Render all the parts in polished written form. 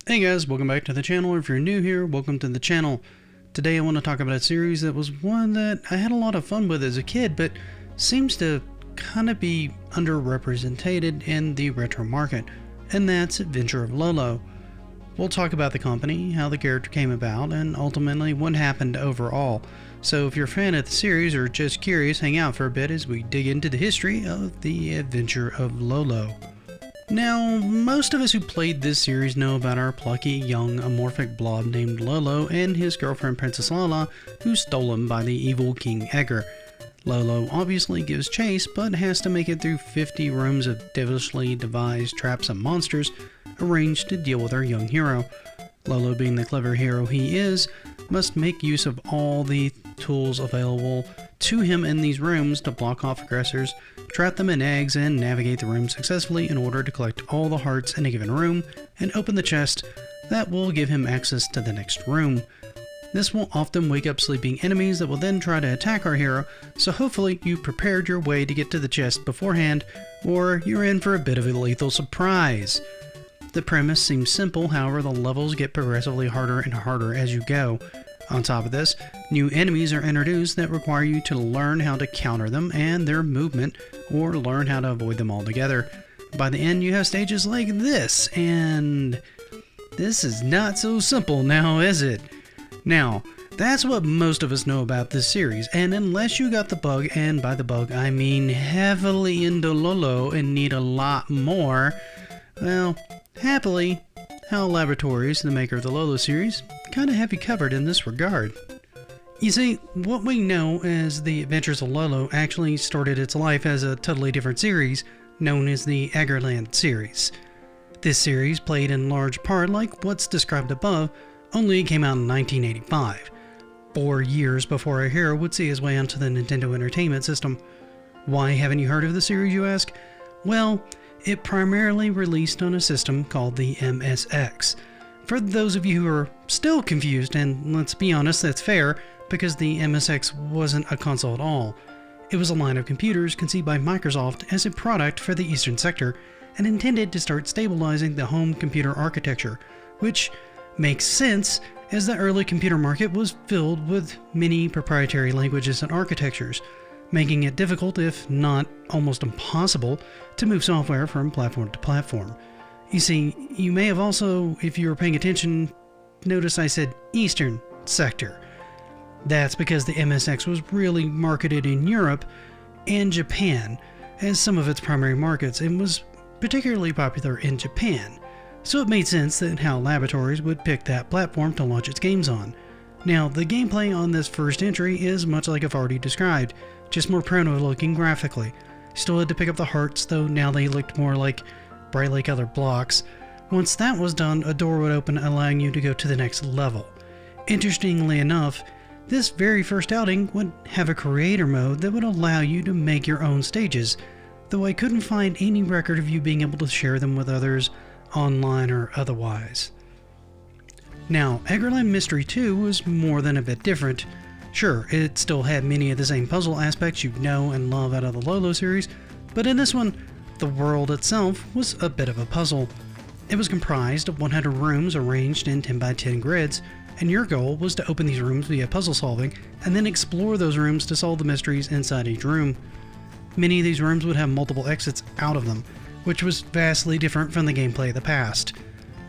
Hey guys, welcome back to the channel. If you're new here, welcome to the channel. Today I want to talk about a series that was one that I had a lot of fun with as a kid, but seems to kind of be underrepresented in the retro market, and that's Adventures of LoLo. We'll talk about the company, how the character came about, and ultimately what happened overall. So if you're a fan of the series or just curious, hang out for a bit as we dig into the history of the Adventure of LoLo. Now, most of us who played this series know about our plucky, young, amorphic blob named Lolo and his girlfriend Princess Lala, who's stolen by the evil King Edgar. Lolo obviously gives chase, but has to make it through 50 rooms of devilishly devised traps and monsters arranged to deal with our young hero. Lolo, being the clever hero he is, must make use of all the tools available to him in these rooms to block off aggressors, trap them in eggs, and navigate the room successfully in order to collect all the hearts in a given room and open the chest that will give him access to the next room. This will often wake up sleeping enemies that will then try to attack our hero, so hopefully you prepared your way to get to the chest beforehand, or you're in for a bit of a lethal surprise. The premise seems simple, however the levels get progressively harder and harder as you go. On top of this, new enemies are introduced that require you to learn how to counter them and their movement, or learn how to avoid them altogether. By the end you have stages like this, and this is not so simple now, is it? Now, that's what most of us know about this series, and unless you got the bug, and by the bug I mean heavily into LoLo and need a lot more, well, happily, Hal Laboratories, the maker of the LoLo series, kind of have you covered in this regard. You see, what we know as the Adventures of LoLo actually started its life as a totally different series known as the Aggerland series. This series played in large part like what's described above, only it came out in 1985, 4 years before our hero would see his way onto the Nintendo Entertainment System. Why haven't you heard of the series, you ask? Well, it primarily released on a system called the MSX. For those of you who are still confused, and let's be honest, that's fair, because the MSX wasn't a console at all. It was a line of computers conceived by Microsoft as a product for the Eastern Sector and intended to start stabilizing the home computer architecture, which makes sense as the early computer market was filled with many proprietary languages and architectures, making it difficult, if not almost impossible, to move software from platform to platform. You see, you may have also, if you were paying attention, noticed I said Eastern Sector. That's because the MSX was really marketed in Europe and Japan as some of its primary markets, and was particularly popular in Japan. So it made sense that Hal Laboratories would pick that platform to launch its games on. Now, the gameplay on this first entry is much like I've already described, just more proto-looking graphically. Still had to pick up the hearts, though now they looked more like brightly colored blocks. Once that was done, a door would open, allowing you to go to the next level. Interestingly enough, this very first outing would have a creator mode that would allow you to make your own stages, though I couldn't find any record of you being able to share them with others, online or otherwise. Now, Aggerland Mystery 2 was more than a bit different. Sure, it still had many of the same puzzle aspects you know and love out of the LoLo series, but in this one, the world itself was a bit of a puzzle. It was comprised of 100 rooms arranged in 10 by 10 grids, and your goal was to open these rooms via puzzle solving, and then explore those rooms to solve the mysteries inside each room. Many of these rooms would have multiple exits out of them, which was vastly different from the gameplay of the past.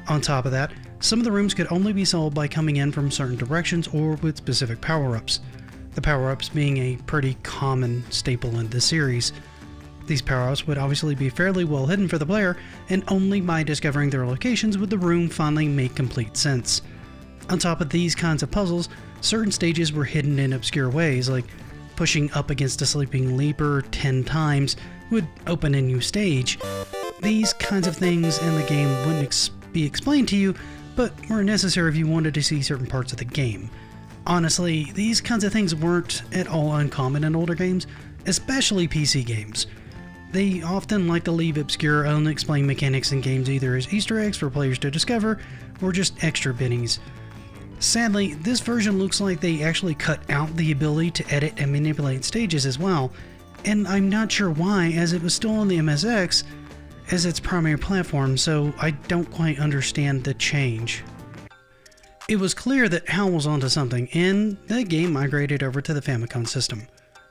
On top of that, some of the rooms could only be solved by coming in from certain directions or with specific power-ups. The power-ups being a pretty common staple in this series. These power-ups would obviously be fairly well hidden for the player, and only by discovering their locations would the room finally make complete sense. On top of these kinds of puzzles, certain stages were hidden in obscure ways, like pushing up against a sleeping leaper 10 times would open a new stage. These kinds of things in the game wouldn't be explained to you, but were necessary if you wanted to see certain parts of the game. Honestly, these kinds of things weren't at all uncommon in older games, especially PC games. They often like to leave obscure, unexplained mechanics in games either as Easter eggs for players to discover, or just extra bennies. Sadly, this version looks like they actually cut out the ability to edit and manipulate stages as well, and I'm not sure why, as it was still on the MSX, as its primary platform, so I don't quite understand the change. It was clear that Hal was onto something, and the game migrated over to the Famicom system,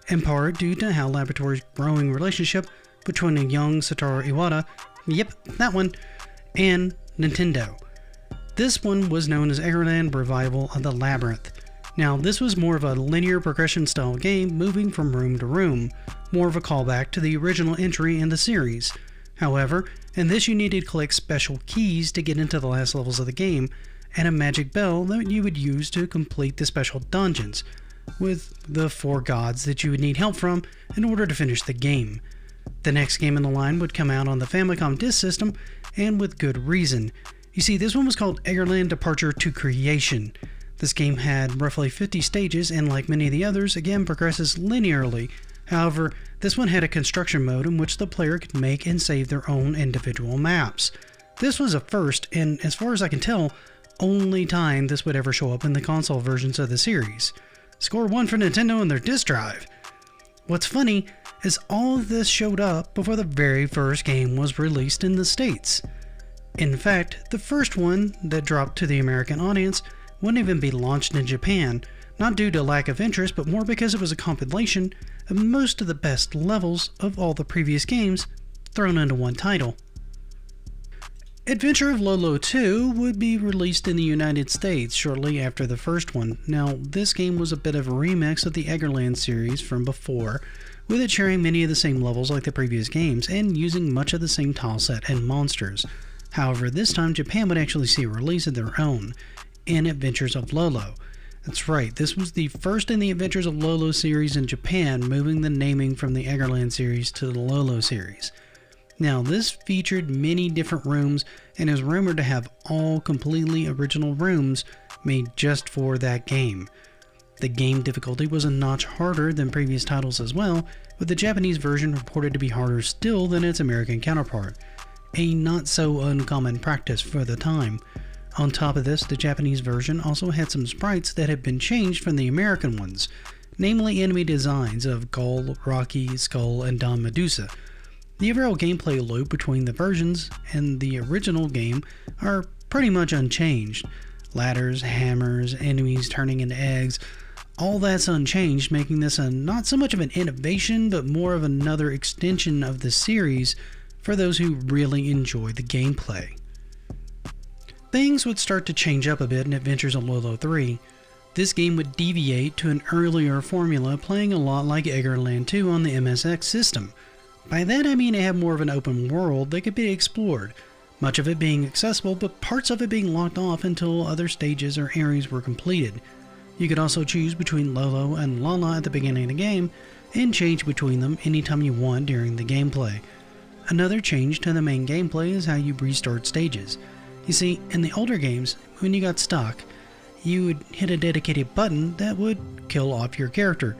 in part due to Hal Laboratories' growing relationship between a young Satoru Iwata, yep, that one, and Nintendo. This one was known as Eggerland Revival of the Labyrinth. Now, this was more of a linear progression style game moving from room to room, more of a callback to the original entry in the series. However, in this you needed to collect special keys to get into the last levels of the game, and a magic bell that you would use to complete the special dungeons, with the 4 gods that you would need help from in order to finish the game. The next game in the line would come out on the Famicom Disk System, and with good reason. You see, this one was called Eggerland Departure to Creation. This game had roughly 50 stages, and like many of the others, again progresses linearly. However, this one had a construction mode in which the player could make and save their own individual maps. This was a first, and as far as I can tell, only time this would ever show up in the console versions of the series. Score 1 for Nintendo and their disk drive. What's funny is all of this showed up before the very first game was released in the States. In fact, the first one that dropped to the American audience wouldn't even be launched in Japan, not due to lack of interest, but more because it was a compilation of most of the best levels of all the previous games thrown into one title. Adventures of LoLo 2 would be released in the United States shortly after the first one. Now, this game was a bit of a remix of the Eggerland series from before, with it sharing many of the same levels like the previous games and using much of the same tileset and monsters. However, this time Japan would actually see a release of their own, in Adventures of LoLo. That's right, this was the first in the Adventures of LoLo series in Japan, moving the naming from the Eggerland series to the LoLo series. Now, this featured many different rooms and is rumored to have all completely original rooms made just for that game. The game difficulty was a notch harder than previous titles as well, with the Japanese version reported to be harder still than its American counterpart, a not so uncommon practice for the time. On top of this, the Japanese version also had some sprites that had been changed from the American ones, namely enemy designs of Gull, Rocky, Skull, and Don Medusa. The overall gameplay loop between the versions and the original game are pretty much unchanged. Ladders, hammers, enemies turning into eggs, all that's unchanged, making this not so much of an innovation, but more of another extension of the series for those who really enjoy the gameplay. Things would start to change up a bit in Adventures of LoLo 3. This game would deviate to an earlier formula, playing a lot like Eggerland 2 on the MSX system. By that I mean it had more of an open world that could be explored, much of it being accessible, but parts of it being locked off until other stages or areas were completed. You could also choose between Lolo and Lala at the beginning of the game, and change between them anytime you want during the gameplay. Another change to the main gameplay is how you restart stages. You see, in the older games, when you got stuck, you would hit a dedicated button that would kill off your character.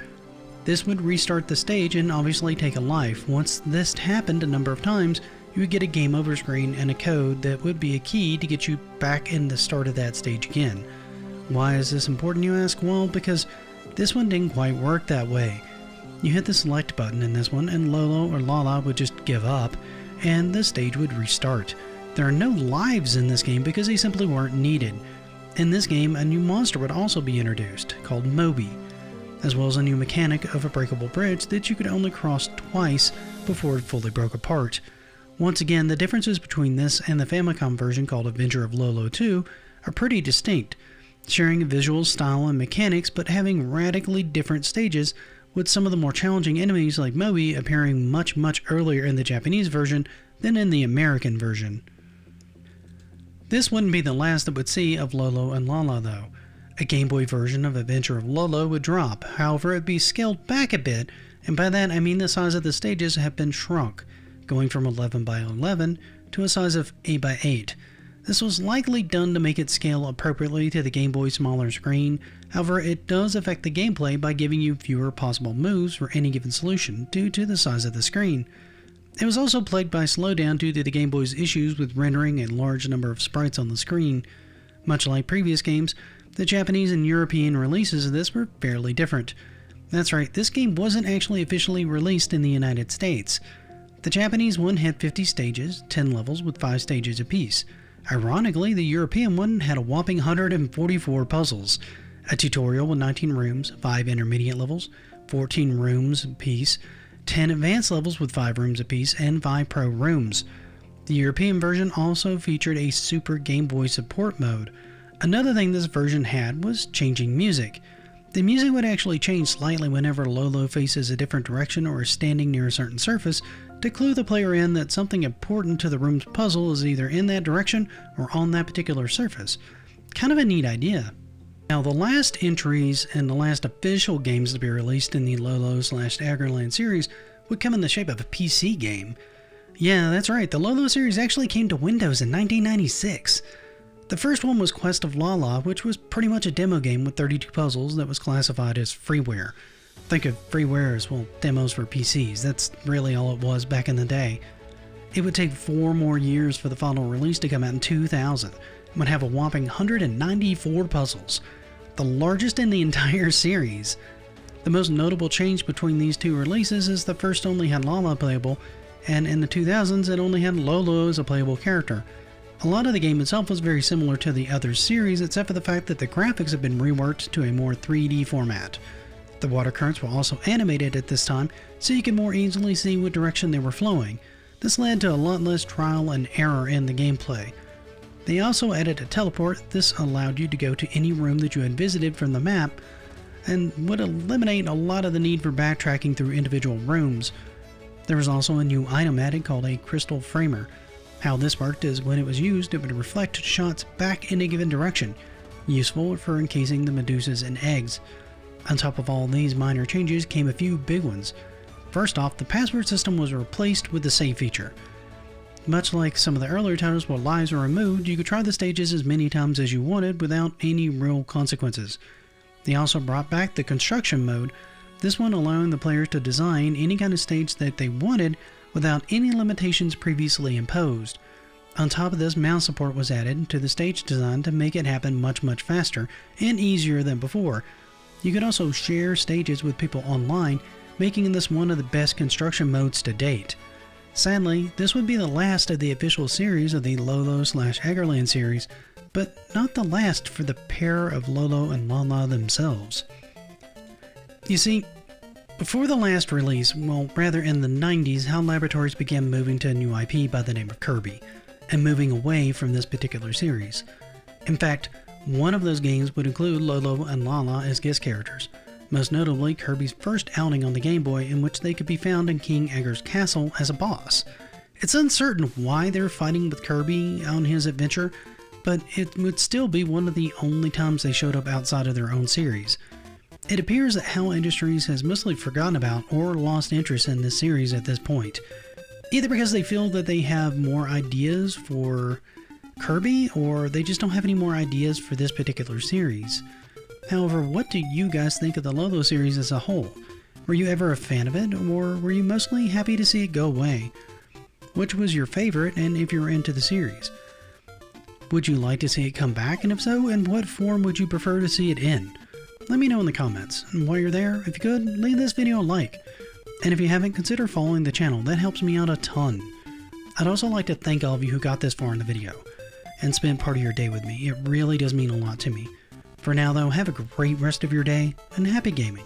This would restart the stage and obviously take a life. Once this happened a number of times, you would get a game over screen and a code that would be a key to get you back in the start of that stage again. Why is this important, you ask? Well, because this one didn't quite work that way. You hit the select button in this one and Lolo or Lala would just give up and the stage would restart. There are no lives in this game because they simply weren't needed. In this game, a new monster would also be introduced, called Moby, as well as a new mechanic of a breakable bridge that you could only cross twice before it fully broke apart. Once again, the differences between this and the Famicom version called Adventures of LoLo 2 are pretty distinct, sharing a visual style and mechanics but having radically different stages, with some of the more challenging enemies like Moby appearing much earlier in the Japanese version than in the American version. This wouldn't be the last that would see of Lolo and Lala though. A Game Boy version of Adventure of LoLo would drop, however it would be scaled back a bit, and by that I mean the size of the stages have been shrunk, going from 11 by 11 to a size of 8 by 8. This was likely done to make it scale appropriately to the Game Boy's smaller screen, however it does affect the gameplay by giving you fewer possible moves for any given solution due to the size of the screen. It was also plagued by slowdown due to the Game Boy's issues with rendering a large number of sprites on the screen. Much like previous games, the Japanese and European releases of this were fairly different. That's right, this game wasn't actually officially released in the United States. The Japanese one had 50 stages, 10 levels with 5 stages apiece. Ironically, the European one had a whopping 144 puzzles, a tutorial with 19 rooms, 5 intermediate levels, 14 rooms apiece, 10 advanced levels with 5 rooms apiece, and 5 pro rooms. The European version also featured a Super Game Boy support mode. Another thing this version had was changing music. The music would actually change slightly whenever Lolo faces a different direction or is standing near a certain surface to clue the player in that something important to the room's puzzle is either in that direction or on that particular surface. Kind of a neat idea. Now, the last entries and the last official games to be released in the LoLo/Aggerland series would come in the shape of a PC game. Yeah, that's right, the LoLo series actually came to Windows in 1996. The first one was Quest of LoLo, which was pretty much a demo game with 32 puzzles that was classified as freeware. Think of freeware as, well, demos for PCs. That's really all it was back in the day. It would take 4 more years for the final release to come out in 2000. It would have a whopping 194 puzzles, the largest in the entire series. The most notable change between these two releases is the first only had LoLo playable, and in the 2000s it only had Lolo as a playable character. A lot of the game itself was very similar to the other series, except for the fact that the graphics have been reworked to a more 3D format. The water currents were also animated at this time, so you could more easily see what direction they were flowing. This led to a lot less trial and error in the gameplay. They also added a teleport. This allowed you to go to any room that you had visited from the map, and would eliminate a lot of the need for backtracking through individual rooms. There was also a new item added called a crystal framer. How this worked is when it was used, it would reflect shots back in a given direction, useful for encasing the Medusas and eggs. On top of all these minor changes came a few big ones. First off, the password system was replaced with the save feature. Much like some of the earlier titles where lives were removed, you could try the stages as many times as you wanted without any real consequences. They also brought back the construction mode, this one allowing the players to design any kind of stage that they wanted without any limitations previously imposed. On top of this, mouse support was added to the stage design to make it happen much faster and easier than before. You could also share stages with people online, making this one of the best construction modes to date. Sadly, this would be the last of the official series of the LoLo/Aggerland series, but not the last for the pair of Lolo and LoLo themselves. You see, before the last release, well, rather in the 90s, Hal Laboratories began moving to a new IP by the name of Kirby, and moving away from this particular series. In fact, one of those games would include Lolo and LoLo as guest characters, most notably Kirby's first outing on the Game Boy, in which they could be found in King Edgar's castle as a boss. It's uncertain why they're fighting with Kirby on his adventure, but it would still be one of the only times they showed up outside of their own series. It appears that Hal Industries has mostly forgotten about or lost interest in this series at this point, either because they feel that they have more ideas for Kirby, or they just don't have any more ideas for this particular series. However, what do you guys think of the LoLo series as a whole? Were you ever a fan of it, or were you mostly happy to see it go away? Which was your favorite, and if you're into the series? Would you like to see it come back, and if so, in what form would you prefer to see it in? Let me know in the comments, and while you're there, if you could, leave this video a like. And if you haven't, consider following the channel, that helps me out a ton. I'd also like to thank all of you who got this far in the video, and spent part of your day with me. It really does mean a lot to me. For now though, have a great rest of your day, and happy gaming.